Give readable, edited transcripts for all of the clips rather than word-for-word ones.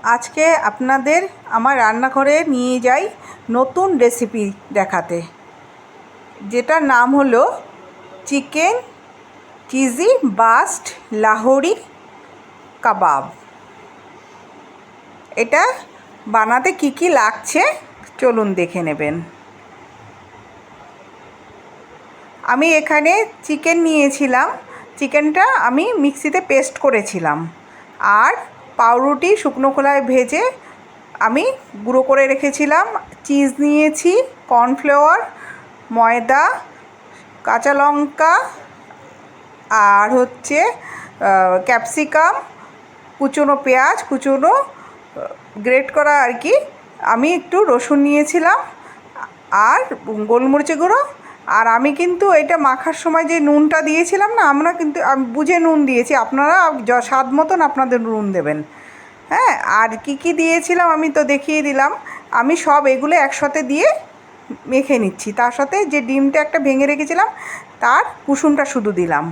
আজকে আপনাদের আমার রান্নাঘরে নিয়ে যাই নতুন রেসিপি দেখাতে, যেটার নাম হলো চিকেন চিজি বাস্ট লাহোরি কাবাব। এটা বানাতে কি কি লাগছে চলুন দেখে নেবেন। আমি এখানে চিকেন নিয়েছিলাম, চিকেনটা আমি মিক্সিতে পেস্ট করেছিলাম, আর পাউরুটি শুকনো খোলায় ভেজে আমি গুঁড়ো করে রেখেছিলাম। চিজ নিয়েছি, কর্নফ্লাওয়ার, ময়দা, কাঁচা লঙ্কা, আর হচ্ছে ক্যাপসিকাম, কুচনো পেঁয়াজ, কুচনো গ্রেট করা আর কি। আমি একটু রসুন নিয়েছিলাম আর গোলমরিচের গুঁড়ো। আর আমি কিন্তু এটা মাখার সময় যে নুনটা দিয়েছিলাম না, আমরা কিন্তু আমি বুঝে নুন দিয়েছি, আপনারা স্বাদ মতন আপনাদের নুন দেবেন। হ্যাঁ, আর কি কি দিয়েছিলাম আমি তো দেখিয়ে দিলাম। আমি সব এগুলো একসাথে দিয়ে মেখে নিচ্ছি। তার সাথে যে ডিমটা একটা ভেঙে রেখেছিলাম তার কুসুমটা শুধু দিলাম।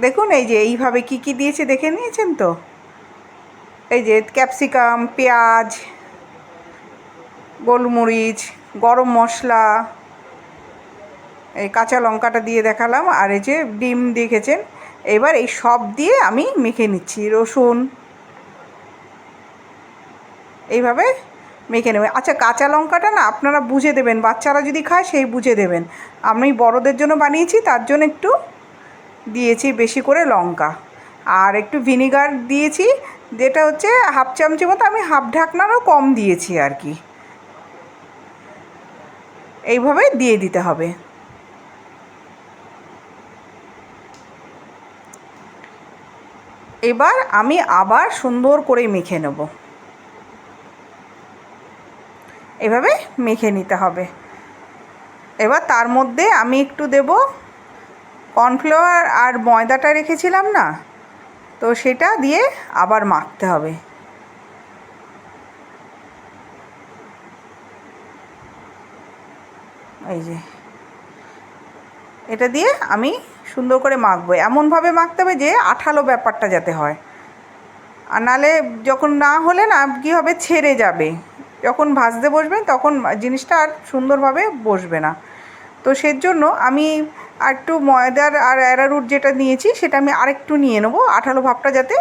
দেখুন এই যে এইভাবে কি কি দিয়েছে দেখে নিয়েছেন তো। এই যে ক্যাপসিকাম, পেঁয়াজ, গোলমরিচ, গরম মশলা, এই কাঁচা লঙ্কাটা দিয়ে দেখালাম, আর এই যে ডিম দেখেছেন। এবার এই সব দিয়ে আমি মেখে নিচ্ছি, রসুন এইভাবে মেখে নেবেন। আচ্ছা, কাঁচা লঙ্কাটা না আপনারা বুঝে দেবেন, বাচ্চারা যদি খায় সেই বুঝে দেবেন। আমি বড়দের জন্য বানিয়েছি, তার জন্য একটু দিয়েছি বেশি করে লঙ্কা, আর একটু ভিনিগার দিয়েছি, যেটা হচ্ছে হাফ চামচি মতো, আমি হাফ ঢাকনারও কম দিয়েছি আর কি। এইভাবে দিয়ে দিতে হবে। এবার আমি আবার সুন্দর করে মেখে নেব। এভাবে মেখে নিতে হবে। এবার তার মধ্যে আমি একটু দেব কর্নফ্লাওয়ার আর ময়দাটা রেখেছিলাম না, তো সেটা দিয়ে আবার মাখতে হবে। এই যে এটা দিয়ে আমি সুন্দর করে মাখবো, এমনভাবে মাখতে হবে যে আঠালো ব্যাপারটা যাতে হয়, আর নাহলে যখন না হলে না কী হবে, ছেড়ে যাবে। যখন ভাজতে বসবেন তখন জিনিসটা আর সুন্দরভাবে বসবে না। তো সেজন্য আমি একটু ময়দার আর অ্যারারুট যেটা নিয়েছি সেটা আমি আরেকটু নিয়ে নেবো, আঠালো ভাবটা যাতে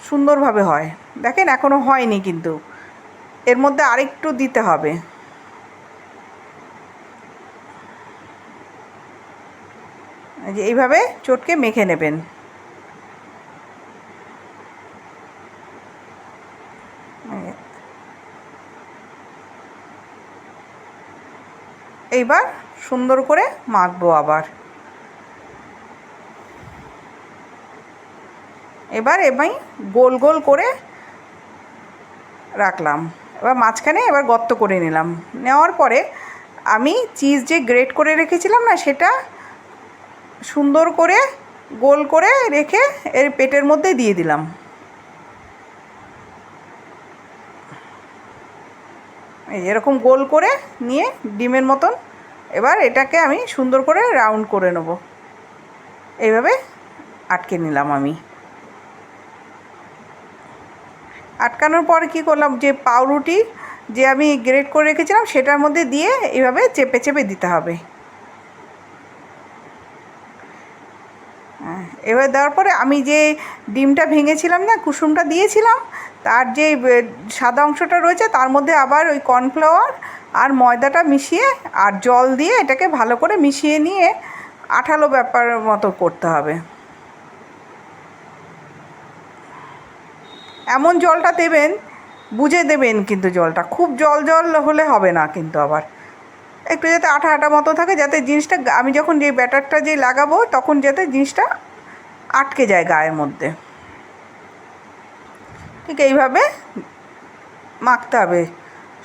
সুন্দরভাবে হয়। দেখেন এখনও হয়নি, কিন্তু এর মধ্যে আরেকটু দিতে হবে। যে এইভাবে চটকে মেখে নেবেন। এইবার সুন্দর করে মাখবো আবার। এবার আমি গোল গোল করে রাখলাম। এবার মাঝখানে এবার গর্ত করে নিলাম। নেওয়ার পরে আমি চিজ যে গ্রেট করে রেখেছিলাম না, সেটা সুন্দর করে গোল করে রেখে এর পেটের মধ্যে দিয়ে দিলাম। এই এরকম গোল করে নিয়ে ডিমের মতন এবার এটাকে আমি সুন্দর করে রাউন্ড করে নেব। এইভাবে আটকে নিলাম আমি। আটকানোর পর কী করলাম, যে পাউরুটি যে আমি গ্রেট করে রেখেছিলাম সেটার মধ্যে দিয়ে এইভাবে চেপে চেপে দিতে হবে। এবার দেওয়ার পরে আমি যে ডিমটা ভেঙেছিলাম না, কুসুমটা দিয়েছিলাম, তার যে সাদা অংশটা রয়েছে তার মধ্যে আবার ওই কর্নফ্লাওয়ার আর ময়দাটা মিশিয়ে আর জল দিয়ে এটাকে ভালো করে মিশিয়ে নিয়ে আঠালো ব্যাপার মতো করতে হবে। এমন জলটা দেবেন, বুঝে দেবেন, কিন্তু জলটা খুব জল জল হলে হবে না, কিন্তু আবার একটু যাতে আঠা আঠা মতো থাকে, যাতে জিনিসটা আমি যখন যে ব্যাটারটা যে লাগাবো তখন যাতে জিনিসটা আটকে যায় গায়ের মধ্যে। ঠিক এইভাবে মাখতে হবে,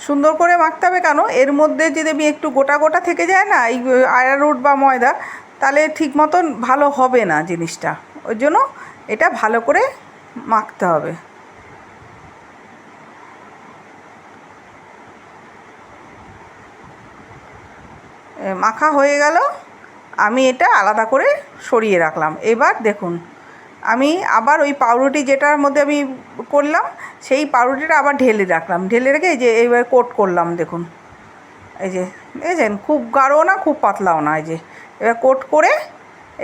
সুন্দর করে মাখতে হবে। কেন, এর মধ্যে যদি আমি একটু গোটা গোটা থেকে যায় না এই আরারুট বা ময়দা, তাহলে ঠিক মতন ভালো হবে না জিনিসটা। ওই জন্য এটা ভালো করে মাখতে হবে। মাখা হয়ে গেল, আমি এটা আলাদা করে সরিয়ে রাখলাম। এবার দেখুন আমি আবার ওই পাউরুটি যেটার মধ্যে আমি করলাম সেই পাউরুটিটা আবার ঢেলে রাখলাম, ঢেলে রেখে এই যে এইবার কোট করলাম। দেখুন এই যে দেখছেন, খুব গাঢ়ও না খুব পাতলাও না। এই যে এবার কোট করে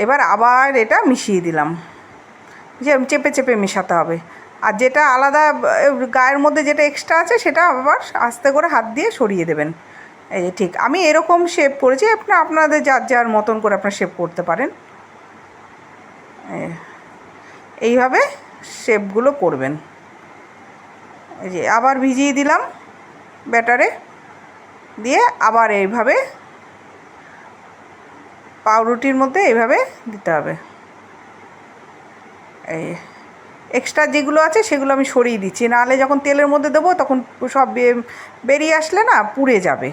এবার আবার এটা মিশিয়ে দিলাম, যে চেপে চেপে মেশাতে হবে। আর যেটা আলাদা গায়ের মধ্যে যেটা এক্সট্রা আছে সেটা আবার আস্তে করে হাত দিয়ে সরিয়ে দেবেন। এই যে ঠিক আমি এরকম শেপ করেছি, আপনাদের যার যার মতন করে আপনারা শেপ করতে পারেন। এইভাবে শেপগুলো করবেন। এই যে আবার ভিজিয়ে দিলাম ব্যাটারে, দিয়ে আবার এইভাবে পাউরুটির মধ্যে এইভাবে দিতে হবে। এই এক্সট্রা যেগুলো আছে সেগুলো আমি সরিয়ে দিচ্ছি, নাহলে যখন তেলের মধ্যে দেবো তখন সব বেরিয়ে আসলে না পুড়ে যাবে।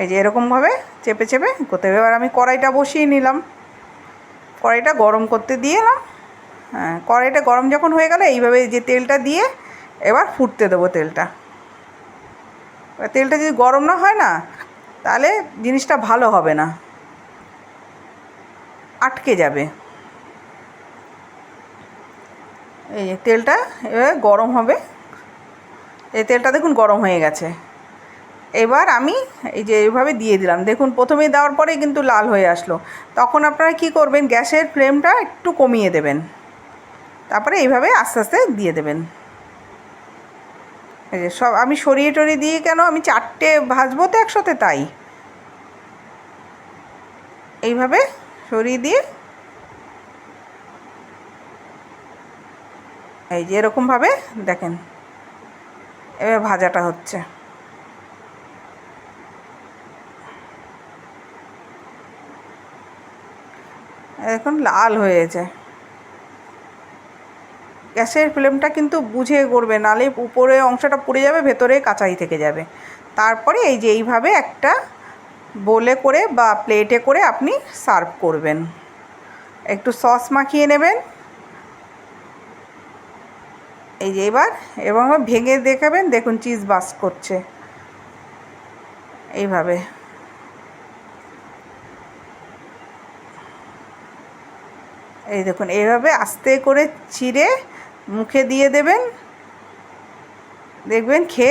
এই যে এরকমভাবে চেপে চেপে করতে হবে। এবার আমি কড়াইটা বসিয়ে নিলাম, কড়াইটা গরম করতে দিয়ে এলাম। হ্যাঁ, কড়াইটা গরম যখন হয়ে গেল এইভাবে যে তেলটা দিয়ে এবার ফুটতে দেবো তেলটা। তেলটা যদি গরম না হয় না তাহলে জিনিসটা ভালো হবে না, আটকে যাবে। এই যে তেলটা এবার গরম হবে, এই তেলটা দেখুন গরম হয়ে গেছে। এবার আমি এই যে এইভাবে দিয়ে দিলাম, দেখুন প্রথমেই দেওয়ার পরেই কিন্তু লাল হয়ে আসলো। তখন আপনারা কী করবেন, গ্যাসের ফ্লেমটা একটু কমিয়ে দেবেন, তারপরে এইভাবে আস্তে আস্তে দিয়ে দেবেন। এই যে সব আমি সরিয়ে টরিয়ে দিয়ে, কেন আমি 4টে ভাজবো তো একসাথে, তাই এইভাবে সরিয়ে দিয়ে এই যে এরকমভাবে দেখেন এবার ভাজাটা হচ্ছে। এখন লাল হয়েছে। গ্যাসের ফ্লেমটা কিন্তু বুঝে করবে, নাহলে উপরে অংশটা পুড়ে যাবে, ভেতরে কাঁচাই থেকে যাবে। তারপরে এই যে এইভাবে একটা বোলে করে বা প্লেটে করে আপনি সার্ভ করবেন। একটু সস মাখিয়ে নেবেন। এই যে এবার এবং ভেঙে দেখাবেন, দেখুন চিজ বাস্ট করছে এইভাবে। এই দেখুন এইভাবে আস্তে করে চিড়ে মুখে দিয়ে দেবেন, দেখবেন খেয়ে